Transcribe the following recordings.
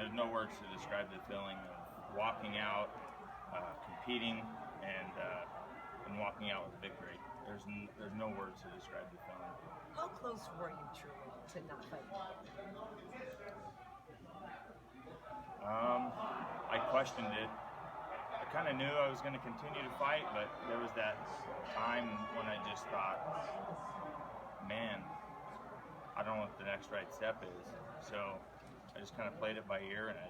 There's no words to describe the feeling of walking out, competing, and walking out with victory. There's no words to describe the feeling. How close were you truly to not fighting? I questioned it. I kind of knew I was going to continue to fight, but there was that time when I just thought, man, I don't know what the next right step is. So I just kind of played it by ear, and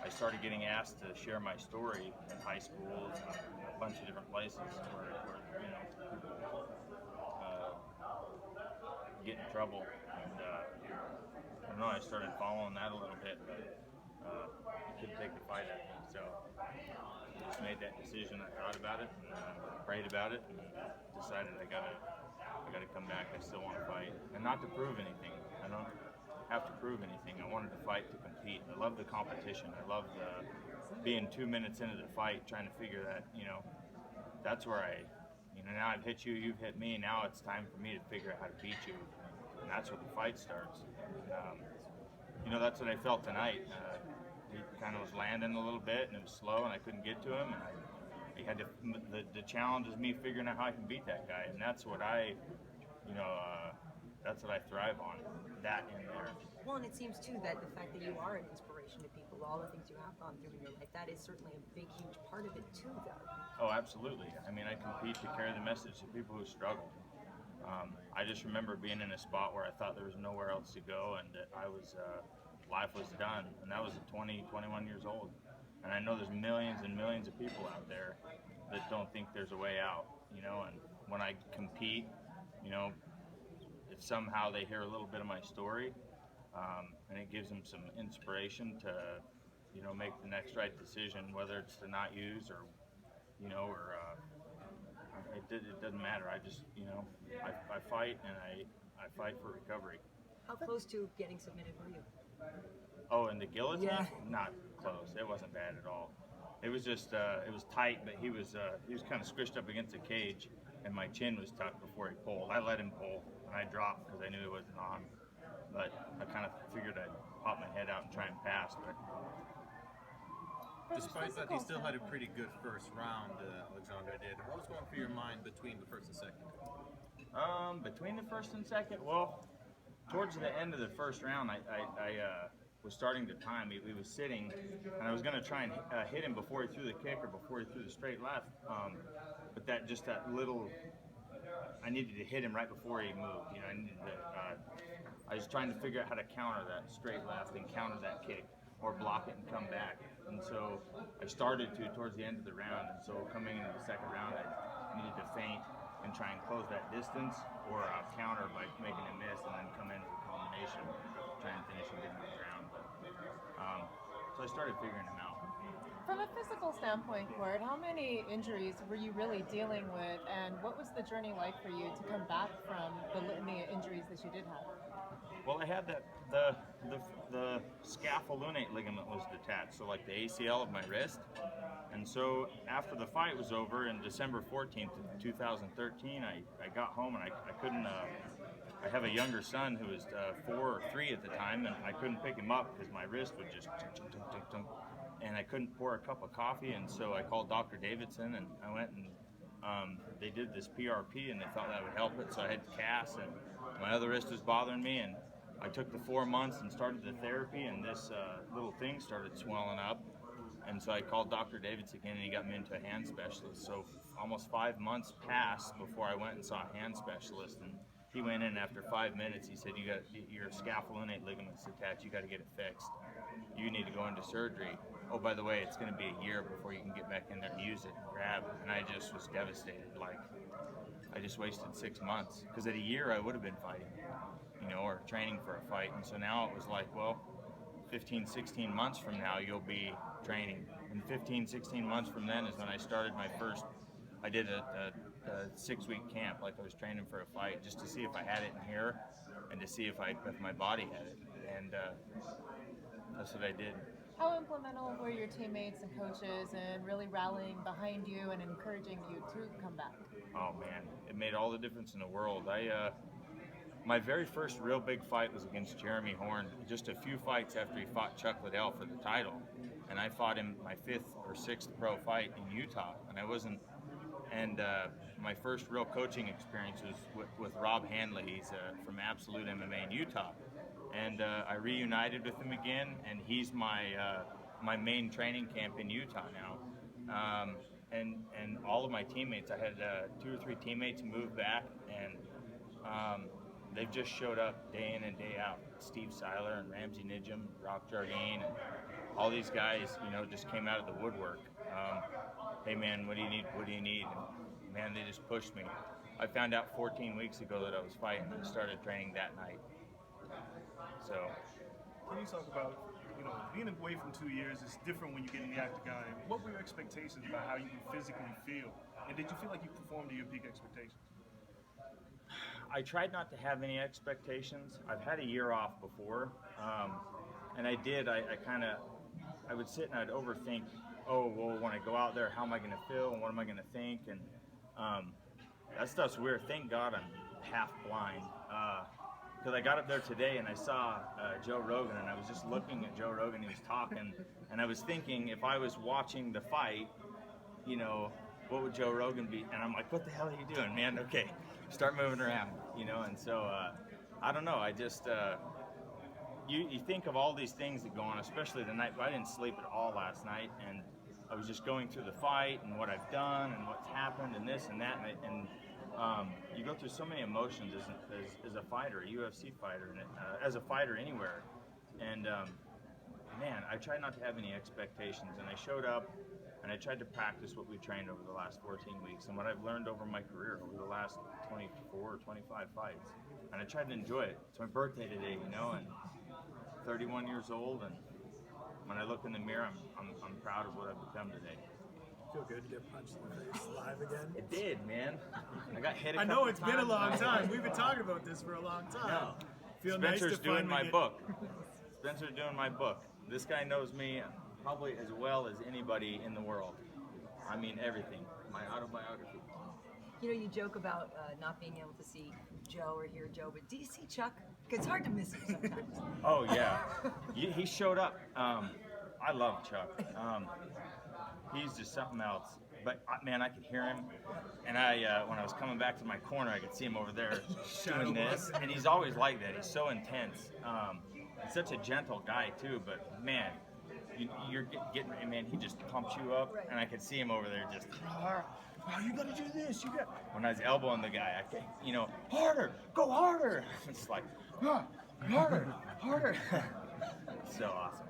I started getting asked to share my story in high schools and a bunch of different places where people get in trouble. And I don't know, I started following that a little bit, but I couldn't take the fight at me. So I just made that decision. I thought about it, and prayed about it, and decided I gotta come back. I still want to fight, and not to prove anything. I don't have to prove anything. I wanted to fight to compete. I love the competition. I love being 2 minutes into the fight, trying to figure that, that's where now I've hit you, you've hit me. Now it's time for me to figure out how to beat you, and that's where the fight starts. That's what I felt tonight. He kind of was landing a little bit, and it was slow, and I couldn't get to him. And he had to. The challenge is me figuring out how I can beat that guy, and that's what that's what I thrive on. That in there. Well, and it seems too that the fact that you are an inspiration to people, all the things you have gone through in your life, that is certainly a big, huge part of it too, though. Oh, absolutely. I mean, I compete to carry the message to people who struggle. I just remember being in a spot where I thought there was nowhere else to go, and that life was done. And that was at 20, 21 years old. And I know there's millions and millions of people out there that don't think there's a way out, and when I compete, if somehow they hear a little bit of my story, and it gives them some inspiration to, make the next right decision, whether it's to not use or it doesn't matter. I just, I fight, and I fight for recovery. How close to getting submitted were you? Oh, and the guillotine? Yeah. Not close. It wasn't bad at all. It was just, it was tight, but he was kind of squished up against the cage, and my chin was tucked before he pulled. I let him pull, and I dropped because I knew it wasn't on. But I kind of figured I'd pop my head out and try and pass. But despite that, he still had a pretty good first round, Alexandre did. What was going through your mind between the first and second? Between the first and second, well, towards the end of the first round, I was starting to time. He was sitting, and I was going to try and hit him before he threw the kick or before he threw the straight left. But that little, I needed to hit him right before he moved. I was trying to figure out how to counter that straight left and counter that kick, or block it and come back. And so I started to towards the end of the round. And so coming into the second round, I needed to feint and try and close that distance, or counter by making a miss and then come in with a combination, try and finish and get him on the ground. So I started figuring him out. From a physical standpoint, Court, how many injuries were you really dealing with, and what was the journey like for you to come back from the litany of injuries that you did have? Well, I had the scapholunate ligament was detached, so like the ACL of my wrist. And so after the fight was over in December 14th of 2013, I got home, and I couldn't, I have a younger son who was 4 or 3 at the time, and I couldn't pick him up because my wrist would just and I couldn't pour a cup of coffee. And so I called Dr. Davidson, and I went and they did this PRP, and they thought that would help it. So I had to cast, and my other wrist was bothering me, and I took the 4 months and started the therapy, and this little thing started swelling up. And so I called Dr. Davidson again, and he got me into a hand specialist. So almost 5 months passed before I went and saw a hand specialist, and he went in after 5 minutes. He said, your scapholunate ligament's attached. You got to get it fixed. You need to go into surgery. Oh, by the way, it's going to be a year before you can get back in there and use it and grab it. And I just was devastated. Like, I just wasted 6 months. Because at a year, I would have been fighting, or training for a fight. And so now it was like, well, 15, 16 months from now, you'll be training. And 15, 16 months from then is when I started my first, I did a 6-week camp, like I was training for a fight, just to see if I had it in here and to see if my body had it. And that's what I did. How implemental were your teammates and coaches in really rallying behind you and encouraging you to come back? Oh man, it made all the difference in the world. my very first real big fight was against Jeremy Horn, just a few fights after he fought Chuck Liddell for the title. And I fought him my 5th or 6th pro fight in Utah. And I wasn't, and my first real coaching experience was with Rob Hanley. He's from Absolute MMA in Utah. And I reunited with him again, and he's my main training camp in Utah now. And all of my teammates, I had 2 or 3 teammates move back, and they've just showed up day in and day out. Steve Seiler and Ramsey Nijum, Rock Jardine, and all these guys, you know, just came out of the woodwork. Hey man, what do you need? What do you need? And man, they just pushed me. I found out 14 weeks ago that I was fighting and started training that night. So. Can you talk about, you know, being away from 2 years is different when you get in the octagon. What were your expectations about how you can physically feel? And did you feel like you performed to your peak expectations? I tried not to have any expectations. I've had a year off before, and I did. I would sit and I'd overthink. Oh, well, when I go out there, how am I going to feel, and what am I going to think? And that stuff's weird. Thank God I'm half blind. Because I got up there today and I saw Joe Rogan, and I was just looking at Joe Rogan. He was talking, and I was thinking, if I was watching the fight, you know, what would Joe Rogan be? And I'm like, what the hell are you doing, man? Okay, start moving around, you know. And so I don't know. I just you think of all these things that go on, especially the night. I didn't sleep at all last night, and I was just going through the fight and what I've done and what's happened and this and that, and you go through so many emotions as a fighter, a UFC fighter, and as a fighter anywhere. And man, I tried not to have any expectations, and I showed up and I tried to practice what we trained over the last 14 weeks and what I've learned over my career over the last 24 or 25 fights. And I tried to enjoy it. It's my birthday today, you know, and 31 years old, and when I look in the mirror, I'm proud of what I've become today. Feel good to get punched in the face live again? It did, man. I got hit. I know it's been a long time. We've been talking about this for a long time. No. Feel Spencer's nice to doing my finally book. Spencer's doing my book. This guy knows me probably as well as anybody in the world. I mean everything. My autobiography. You know, you joke about not being able to see Joe or hear Joe, but do you see Chuck? Because it's hard to miss him sometimes. Oh yeah, he showed up. I love Chuck. He's just something else. But man, I could hear him, and when I was coming back to my corner, I could see him over there doing this. And he's always like that. He's so intense. He's such a gentle guy too. But man, you're getting, man, he just pumps you up, and I could see him over there just. Oh, you gotta do this. You got. When I was elbowing the guy, I think, you know, harder, go harder. It's like, harder, harder. So awesome.